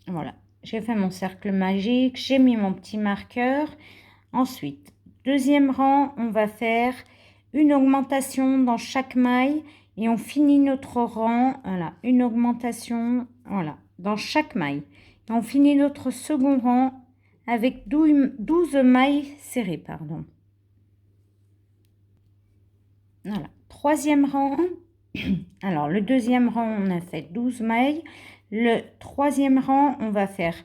Voilà, j'ai fait mon cercle magique, j'ai mis mon petit marqueur. Ensuite, deuxième rang, on va faire une augmentation dans chaque maille et on finit notre rang. Voilà, une augmentation, voilà, dans chaque maille. Et on finit notre second rang avec 12 mailles serrées, pardon. Voilà, troisième rang. Alors, le deuxième rang, on a fait 12 mailles. Le troisième rang, on va faire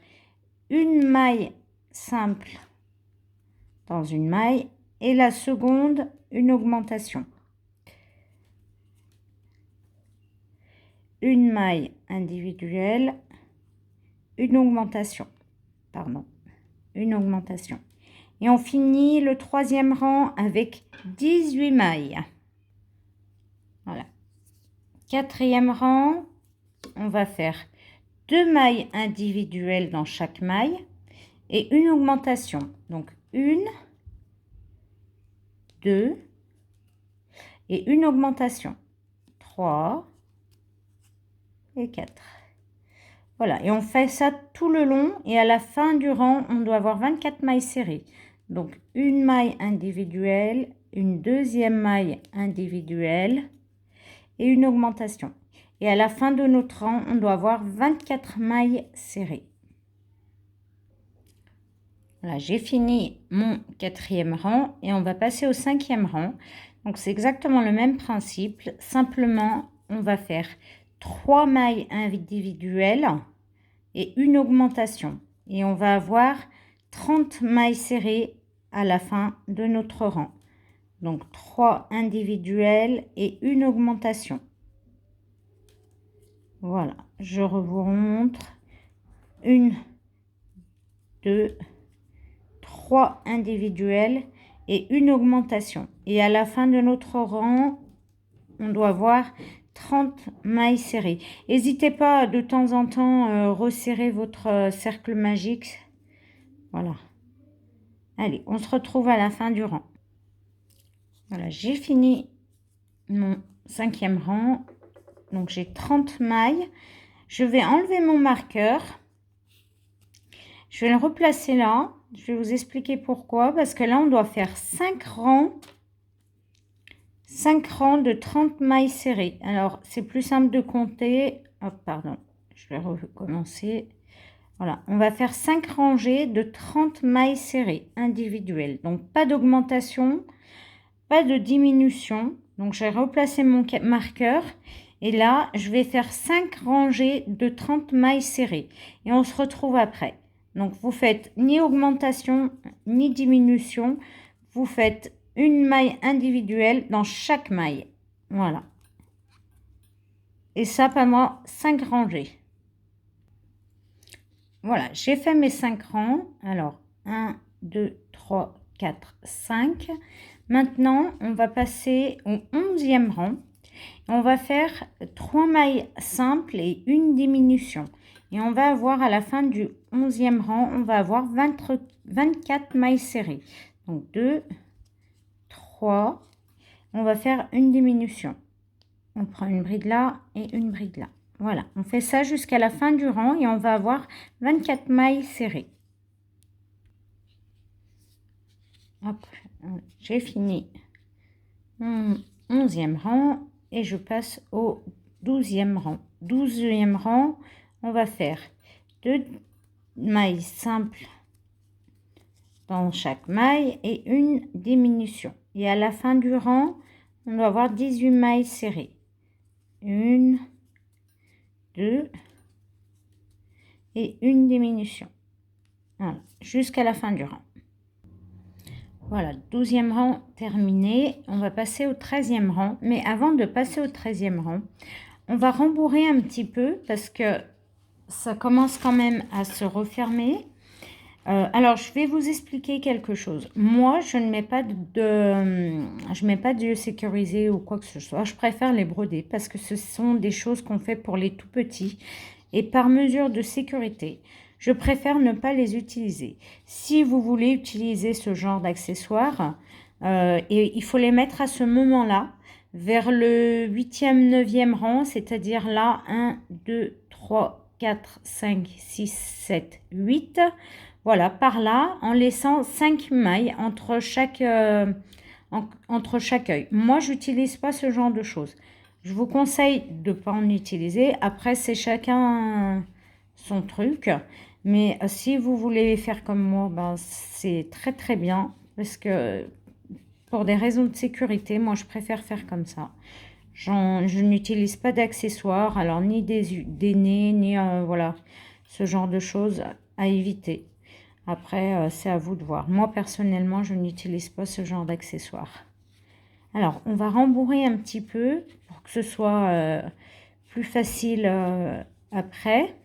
une maille simple dans une maille et la seconde, une augmentation. Une maille individuelle, une augmentation. Pardon, une augmentation. Et on finit le troisième rang avec 18 mailles. Voilà. Quatrième rang, on va faire 2 mailles individuelles dans chaque maille et une augmentation. Donc, une, 2 et une augmentation. 3 et 4. Voilà, et on fait ça tout le long et à la fin du rang, on doit avoir 24 mailles serrées. Donc, une maille individuelle, une deuxième maille individuelle et une augmentation. Et à la fin de notre rang, on doit avoir 24 mailles serrées. Voilà, j'ai fini mon quatrième rang et on va passer au cinquième rang. Donc, c'est exactement le même principe. Simplement, on va faire 3 mailles individuelles et une augmentation. Et on va avoir 30 mailles serrées à la fin de notre rang. Donc, 3 individuelles et une augmentation. Voilà, je vous remontre. 1, 2, 3 individuelles et une augmentation. Et à la fin de notre rang, on doit avoir 30 mailles serrées. N'hésitez pas de temps en temps resserrer votre cercle magique. Voilà. Allez, on se retrouve à la fin du rang. Voilà, j'ai fini mon cinquième rang. Donc, j'ai 30 mailles. Je vais enlever mon marqueur. Je vais le replacer là. Je vais vous expliquer pourquoi. Parce que là, on doit faire 5 rangs. 5 rangs de 30 mailles serrées. Alors, c'est plus simple de compter. Oh, pardon, je vais recommencer. Voilà, on va faire 5 rangées de 30 mailles serrées individuelles. Donc, pas d'augmentation, pas de diminution. Donc, j'ai replacé mon marqueur. Et là, je vais faire 5 rangées de 30 mailles serrées. Et on se retrouve après. Donc, vous faites ni augmentation, ni diminution. Vous faites une maille individuelle dans chaque maille. Voilà. Et ça pendant 5 rangées. Voilà, j'ai fait mes 5 rangs. Alors, 1, 2, 3, 4, 5. Maintenant, on va passer au 11e rang. On va faire 3 mailles simples et une diminution. Et on va avoir à la fin du 11e rang, on va avoir 24 mailles serrées. Donc, 2, 3. On va faire une diminution. On prend une bride là et une bride là. Voilà, on fait ça jusqu'à la fin du rang et on va avoir 24 mailles serrées. Hop, j'ai fini mon 11e rang et je passe au 12e rang. 12e rang, on va faire 2 mailles simples dans chaque maille et une diminution. Et à la fin du rang, on doit avoir 18 mailles serrées. 1, 2 et une diminution. Voilà, jusqu'à la fin du rang. Voilà, 12e rang terminé. On va passer au 13e rang. Mais avant de passer au 13e rang, on va rembourrer un petit peu parce que ça commence quand même à se refermer. Alors, je vais vous expliquer quelque chose. Moi, je ne mets pas d'yeux sécurisés ou quoi que ce soit. Je préfère les broder parce que ce sont des choses qu'on fait pour les tout petits. Et par mesure de sécurité, je préfère ne pas les utiliser. Si vous voulez utiliser ce genre d'accessoires, et il faut les mettre à ce moment-là, vers le 8e, 9e rang, c'est-à-dire là, 1, 2, 3, 4, 5, 6, 7, 8. Voilà, par là, en laissant 5 mailles entre chaque œil. Moi, j'utilise pas ce genre de choses. Je vous conseille de ne pas en utiliser. Après, c'est chacun son truc. Mais si vous voulez faire comme moi, ben, c'est très très bien. Parce que pour des raisons de sécurité, moi, je préfère faire comme ça. Je n'utilise pas d'accessoires, alors ni des nez, ni voilà, ce genre de choses à éviter. Après, c'est à vous de voir. Moi, personnellement, je n'utilise pas ce genre d'accessoires. Alors, on va rembourrer un petit peu pour que ce soit plus facile après.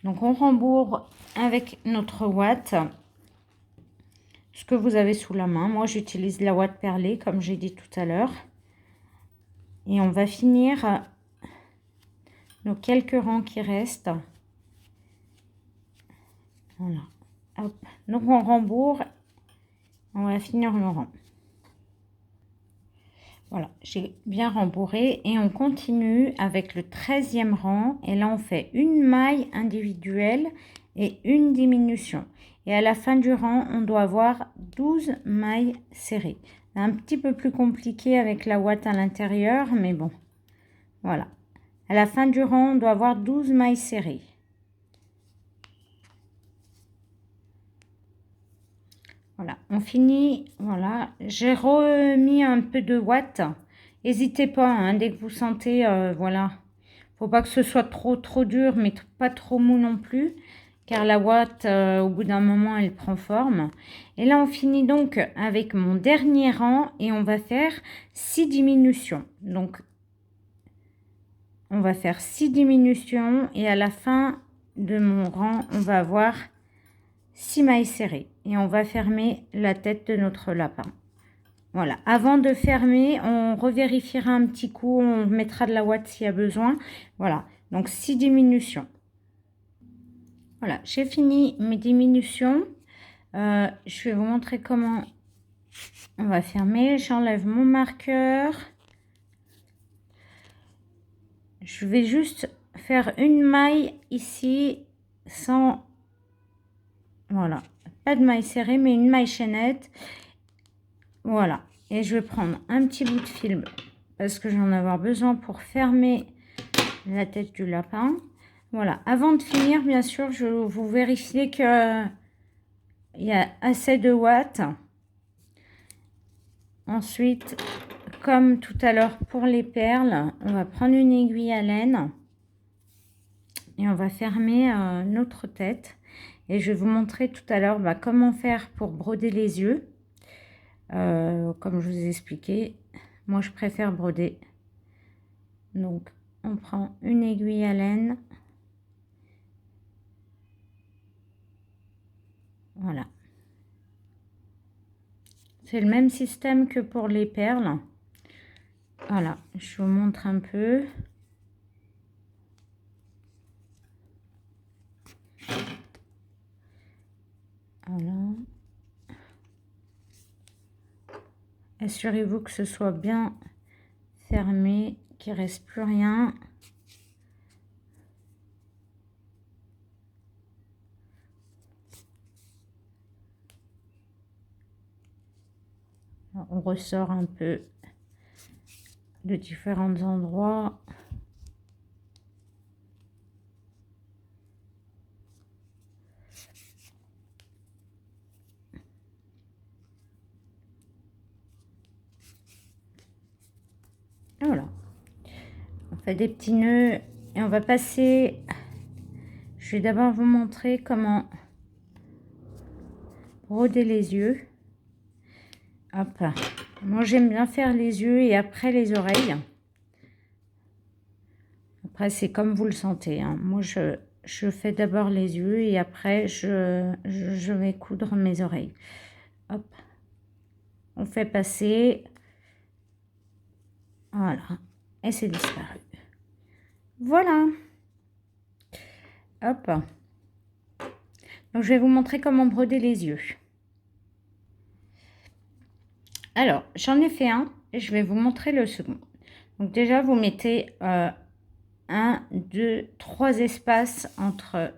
Donc, on rembourre avec notre ouate, ce que vous avez sous la main. Moi, j'utilise la ouate perlée, comme j'ai dit tout à l'heure. Et on va finir nos quelques rangs qui restent. Voilà. Hop. Donc, on rembourre. On va finir le rang. Voilà, j'ai bien rembourré et on continue avec le 13e rang. Et là, on fait une maille individuelle et une diminution. Et à la fin du rang, on doit avoir 12 mailles serrées. Un petit peu plus compliqué avec la ouate à l'intérieur, mais bon, voilà. À la fin du rang, on doit avoir 12 mailles serrées. Voilà, on finit, voilà, j'ai remis un peu de ouate. N'hésitez pas, hein, dès que vous sentez, voilà, faut pas que ce soit trop dur, mais pas trop mou non plus, car la ouate, au bout d'un moment, elle prend forme. Et là, on finit donc avec mon dernier rang et on va faire 6 diminutions. Donc, on va faire 6 diminutions et à la fin de mon rang, on va avoir 6 mailles serrées et on va fermer la tête de notre lapin. Voilà, avant de fermer, on revérifiera un petit coup, on mettra de la ouate s'il y a besoin. Voilà, donc 6 diminutions. Voilà, j'ai fini mes diminutions. Je vais vous montrer comment on va fermer. J'enlève mon marqueur. Je vais juste faire une maille ici sans... Voilà, pas de maille serrée, mais une maille chaînette. Voilà, et je vais prendre un petit bout de film parce que j'en ai avoir besoin pour fermer la tête du lapin. Voilà, avant de finir, bien sûr, je vous vérifier que il y a assez de watts. Ensuite, comme tout à l'heure pour les perles, on va prendre une aiguille à laine et on va fermer notre tête. Et je vais vous montrer tout à l'heure comment faire pour broder les yeux. Comme je vous ai expliqué, moi je préfère broder. Donc on prend une aiguille à laine. Voilà. C'est le même système que pour les perles. Voilà, je vous montre un peu. Voilà. Assurez-vous que ce soit bien fermé, qu'il ne reste plus rien. On ressort un peu de différents endroits. Voilà. On fait des petits nœuds et on va passer. Je vais d'abord vous montrer comment broder les yeux. Hop. Moi, j'aime bien faire les yeux et après les oreilles. Après, c'est comme vous le sentez, hein. Moi, je fais d'abord les yeux et après, je vais coudre mes oreilles. Hop. On fait passer. Voilà. Et c'est disparu. Voilà. Hop. Donc, je vais vous montrer comment broder les yeux. Alors, j'en ai fait un et je vais vous montrer le second. Donc, déjà, vous mettez 1, 2, 3 espaces entre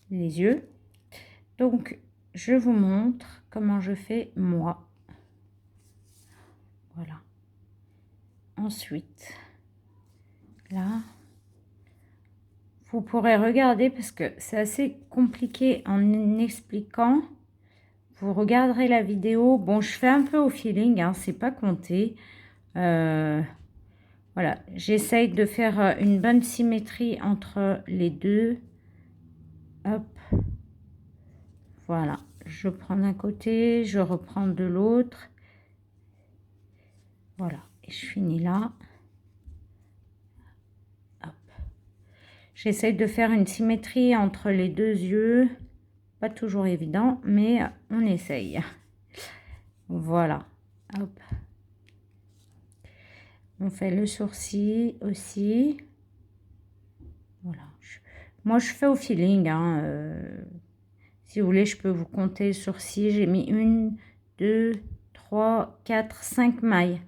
les yeux. Donc, je vous montre comment je fais moi. Voilà. Ensuite, là, vous pourrez regarder parce que c'est assez compliqué en expliquant. Vous regarderez la vidéo. Bon, je fais un peu au feeling, hein, c'est pas compté. Voilà, j'essaye de faire une bonne symétrie entre les deux. Hop. Voilà, je prends d'un côté, je reprends de l'autre. Voilà, et je finis là. Hop. J'essaye de faire une symétrie entre les deux yeux. Pas toujours évident, mais on essaye. Voilà. Hop. On fait le sourcil aussi. Voilà. Moi, je fais au feeling. Hein, si vous voulez, je peux vous compter le sourcil. J'ai mis 1, 2, 3, 4, 5 mailles.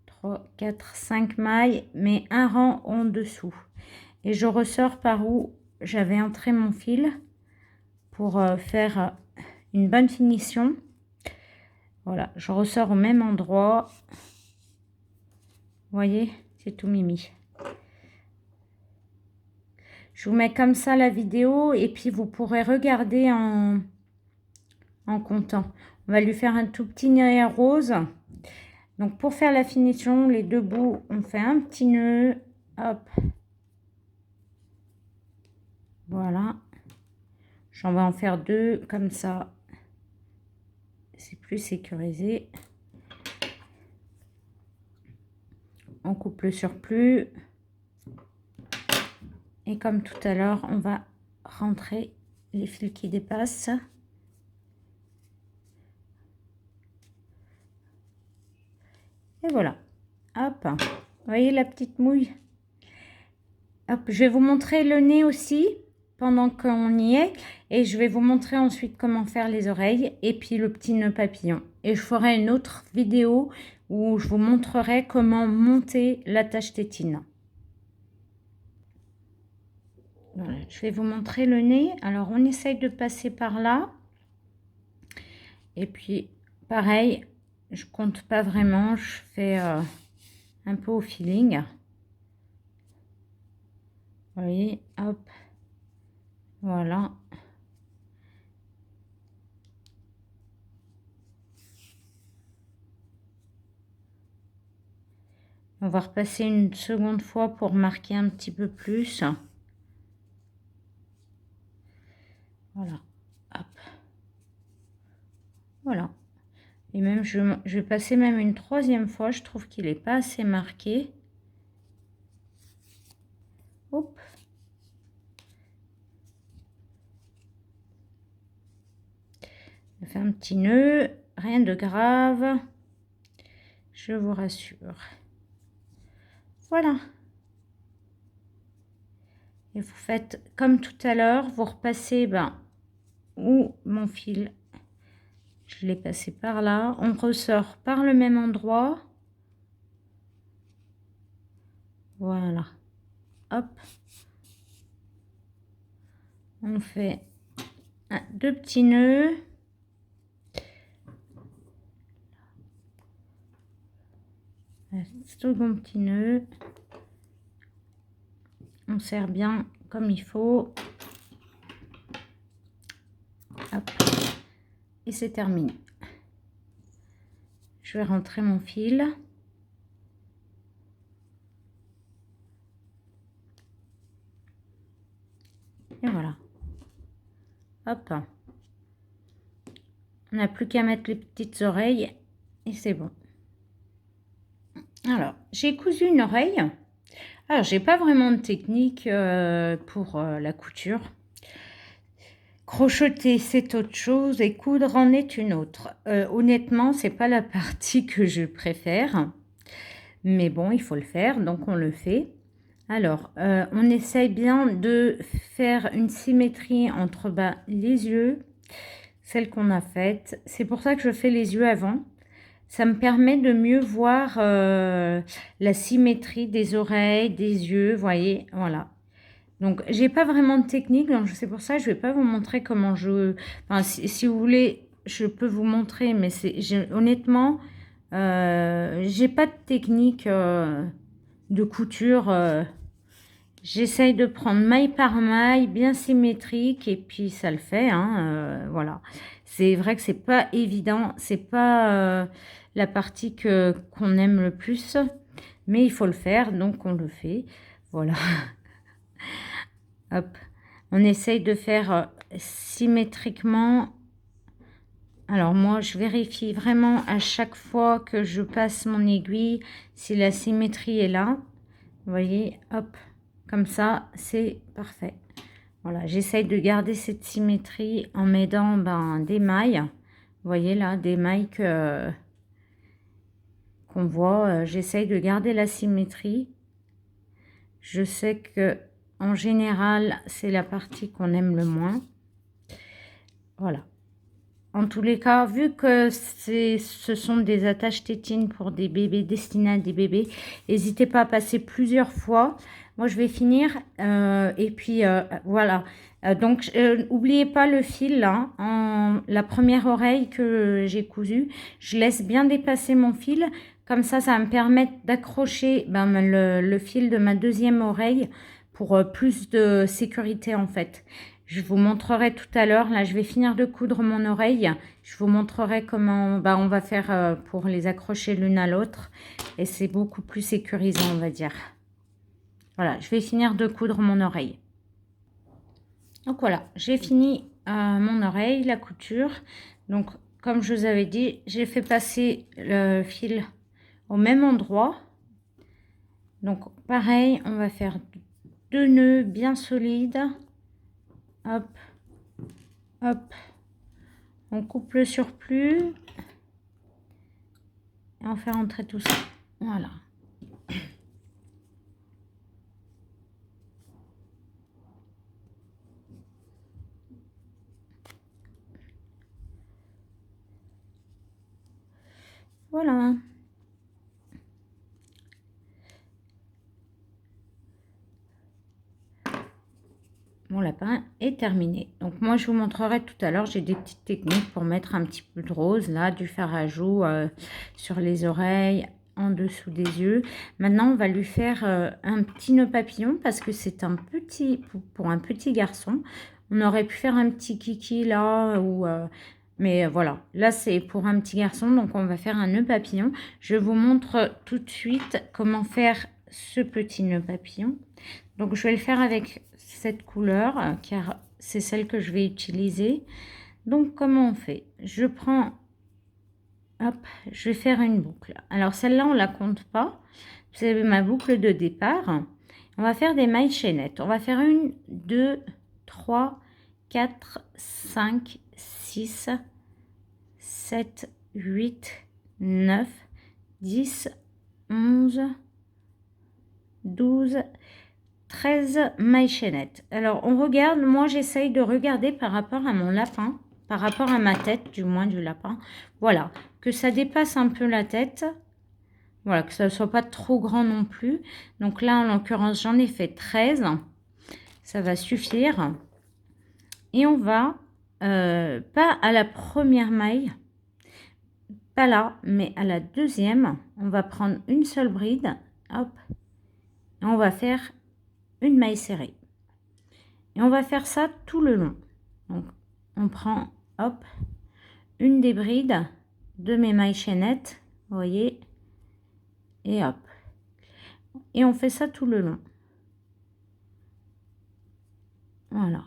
3, 4, 5 mailles, mais un rang en dessous. Et je ressors par où j'avais entré mon fil pour faire une bonne finition. Voilà, je ressors au même endroit. Vous voyez, c'est tout mimi. Je vous mets comme ça la vidéo et puis vous pourrez regarder en comptant. On va lui faire un tout petit nœud rose. Donc pour faire la finition, les deux bouts, on fait un petit nœud. Hop. Voilà. J'en vais en faire deux comme ça. C'est plus sécurisé. On coupe le surplus. Et comme tout à l'heure, on va rentrer les fils qui dépassent. Et voilà. Hop. Vous voyez la petite mouille? Hop. Je vais vous montrer le nez aussi pendant qu'on y est. Et je vais vous montrer ensuite comment faire les oreilles et puis le petit nœud papillon. Et je ferai une autre vidéo où je vous montrerai comment monter l'attache tétine. Voilà, je vais vous montrer le nez. Alors, on essaye de passer par là. Et puis, pareil, je compte pas vraiment. Je fais un peu au feeling. Vous voyez, hop. Voilà. On va repasser une seconde fois pour marquer un petit peu plus. Voilà. Hop. Voilà. Et même, je vais passer même une troisième fois. Je trouve qu'il n'est pas assez marqué. Hop. Je fais un petit nœud. Rien de grave. Je vous rassure. Voilà. Et vous faites comme tout à l'heure. Vous repassez où mon fil. Je l'ai passé par là. On ressort par le même endroit. Voilà. Hop. On fait deux petits nœuds. Un second petit nœud. On serre bien comme il faut. Hop. Et c'est terminé. Je vais rentrer mon fil. Et voilà. Hop. On n'a plus qu'à mettre les petites oreilles et c'est bon. Alors, j'ai cousu une oreille. Alors, j'ai pas vraiment de technique pour la couture. Crocheter, c'est autre chose et coudre en est une autre. Honnêtement, c'est pas la partie que je préfère. Mais bon, il faut le faire, donc on le fait. Alors, on essaye bien de faire une symétrie entre les yeux, celle qu'on a faite. C'est pour ça que je fais les yeux avant. Ça me permet de mieux voir la symétrie des oreilles, des yeux, vous voyez, voilà. Donc, j'ai pas vraiment de technique, donc c'est pour ça que je vais pas vous montrer comment je... Enfin, si vous voulez, je peux vous montrer, mais honnêtement, j'ai pas de technique de couture. J'essaye de prendre maille par maille, bien symétrique, et puis ça le fait, hein, voilà. C'est vrai que c'est pas évident, c'est pas la partie qu'on aime le plus, mais il faut le faire, donc on le fait, voilà. Hop, on essaye de faire symétriquement. Alors moi, je vérifie vraiment à chaque fois que je passe mon aiguille si la symétrie est là. Vous voyez, hop, comme ça, c'est parfait. Voilà, j'essaye de garder cette symétrie en m'aidant des mailles. Vous voyez là, des mailles qu'on voit. J'essaye de garder la symétrie. Je sais que en général, c'est la partie qu'on aime le moins. Voilà. En tous les cas, vu que ce sont des attaches tétines pour des bébés, destinées à des bébés, n'hésitez pas à passer plusieurs fois. Moi, je vais finir. Et puis, voilà. Donc, n'oubliez pas le fil, là, la première oreille que j'ai cousue. Je laisse bien dépasser mon fil. Comme ça va me permettre d'accrocher le fil de ma deuxième oreille pour plus de sécurité, en fait. Je vous montrerai tout à l'heure, là je vais finir de coudre mon oreille, je vous montrerai comment on va faire pour les accrocher l'une à l'autre et c'est beaucoup plus sécurisant on va dire. Voilà, je vais finir de coudre mon oreille. Donc voilà, j'ai fini mon oreille, la couture. Donc comme je vous avais dit, j'ai fait passer le fil au même endroit. Donc pareil, on va faire 2 nœuds bien solides. Hop, hop, on coupe le surplus et on fait rentrer tout ça. Voilà. Voilà. Mon lapin est terminé. Donc moi je vous montrerai tout à l'heure, j'ai des petites techniques pour mettre un petit peu de rose là, du fer à joues sur les oreilles, en dessous des yeux. Maintenant on va lui faire un petit nœud papillon parce que c'est un petit, pour un petit garçon. On aurait pu faire un petit kiki là ou... mais voilà, là c'est pour un petit garçon, donc on va faire un nœud papillon. Je vous montre tout de suite comment faire ce petit nœud papillon. Donc je vais le faire avec cette couleur car c'est celle que je vais utiliser. Donc comment on fait? Je prends, hop, je vais faire une boucle. Alors celle-là on la compte pas, c'est ma boucle de départ. On va faire des mailles chaînettes. On va faire 1, 2, 3, 4, 5, 6, 7, 8, 9, 10, 11, 12, 13 mailles chaînettes. Alors on regarde, moi j'essaye de regarder par rapport à mon lapin, par rapport à ma tête du moins du lapin. Voilà, que ça dépasse un peu la tête. Voilà, que ça ne soit pas trop grand non plus. Donc là en l'occurrence j'en ai fait 13. Ça va suffire. Et on va, pas à la première maille, pas là, mais à la deuxième, on va prendre une seule bride. Hop, et on va faire une maille serrée et on va faire ça tout le long. Donc on prend, hop, une des brides de mes mailles chaînettes, vous voyez, et hop, et on fait ça tout le long. Voilà.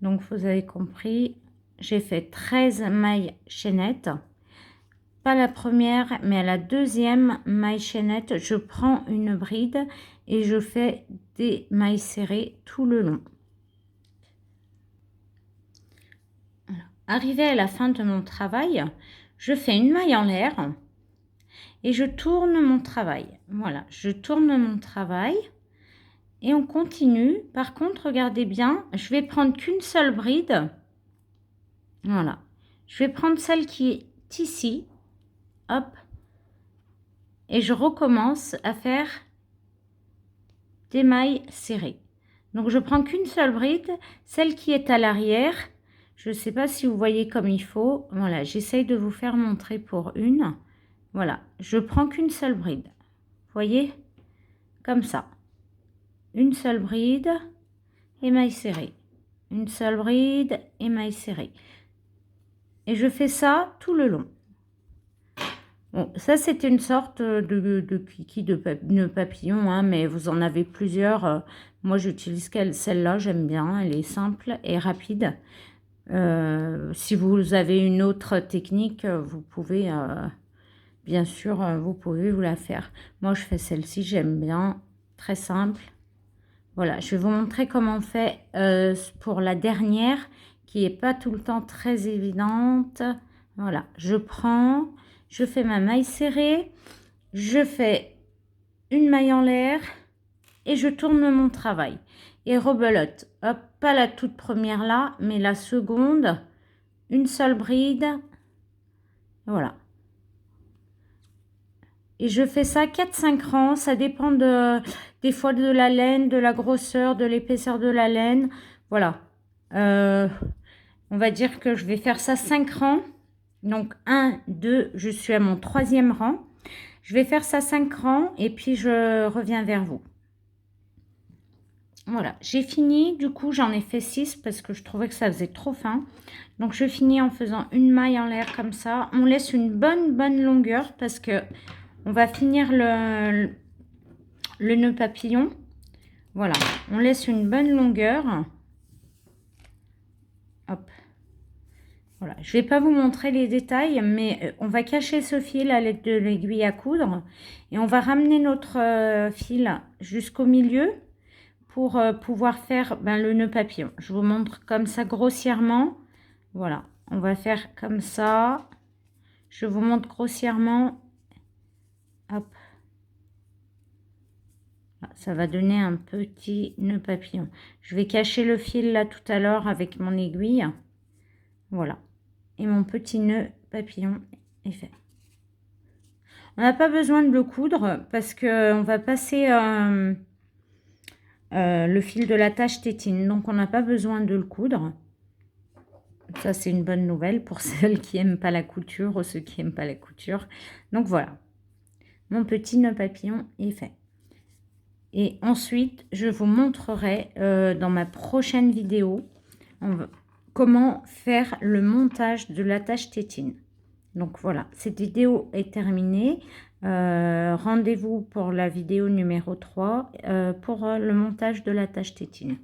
Donc vous avez compris, j'ai fait 13 mailles chaînettes. Pas la première, mais à la deuxième maille chaînette, je prends une bride et je fais des mailles serrées tout le long. Alors, arrivé à la fin de mon travail, je fais une maille en l'air et je tourne mon travail. Voilà, je tourne mon travail Et on continue. Par contre, regardez bien, je vais prendre qu'une seule bride. Voilà. Je vais prendre celle qui est ici. Hop. Et je recommence à faire des mailles serrées. Donc, je prends qu'une seule bride, celle qui est à l'arrière. Je ne sais pas si vous voyez comme il faut. Voilà, j'essaye de vous faire montrer pour une. Voilà, je prends qu'une seule bride. Vous voyez? Comme ça. Une seule bride et maille serrée. Une seule bride et maille serrée. Et je fais ça tout le long. Bon, ça c'est une sorte de kiki de nœud papillon, hein, mais vous en avez plusieurs. Moi j'utilise celle-là, j'aime bien, elle est simple et rapide. Si vous avez une autre technique, vous pouvez, bien sûr, vous pouvez vous la faire. Moi je fais celle-ci, j'aime bien, très simple. Voilà, je vais vous montrer comment on fait pour la dernière, qui n'est pas tout le temps très évidente. Voilà, je prends, je fais ma maille serrée, je fais une maille en l'air et je tourne mon travail. Et rebelote, hop, pas la toute première là, mais la seconde, une seule bride, voilà. Et je fais ça 4-5 rangs, ça dépend des fois de la laine, de la grosseur, de l'épaisseur de la laine. Voilà. On va dire que je vais faire ça 5 rangs. Donc 1, 2, je suis à mon 3e rang. Je vais faire ça 5 rangs et puis je reviens vers vous. Voilà, j'ai fini. Du coup, j'en ai fait 6 parce que je trouvais que ça faisait trop fin. Donc, je finis en faisant une maille en l'air comme ça. On laisse une bonne longueur parce que on va finir le nœud papillon. Voilà, on laisse une bonne longueur. Hop. Voilà, je ne vais pas vous montrer les détails, mais on va cacher ce fil à l'aide de l'aiguille à coudre. Et on va ramener notre fil jusqu'au milieu pour pouvoir faire le nœud papillon. Je vous montre comme ça grossièrement. Voilà, on va faire comme ça. Je vous montre grossièrement. Hop. Ça va donner un petit nœud papillon. Je vais cacher le fil là tout à l'heure avec mon aiguille. Voilà. Et mon petit nœud papillon est fait. On n'a pas besoin de le coudre parce qu'on va passer le fil de l'attache tétine. Donc, on n'a pas besoin de le coudre. Ça, c'est une bonne nouvelle pour celles qui n'aiment pas la couture ou ceux qui n'aiment pas la couture. Donc, voilà. Mon petit nœud papillon est fait. Et ensuite, je vous montrerai dans ma prochaine vidéo comment faire le montage de l'attache tétine. Donc voilà, cette vidéo est terminée. Rendez-vous pour la vidéo numéro 3 pour le montage de l'attache tétine.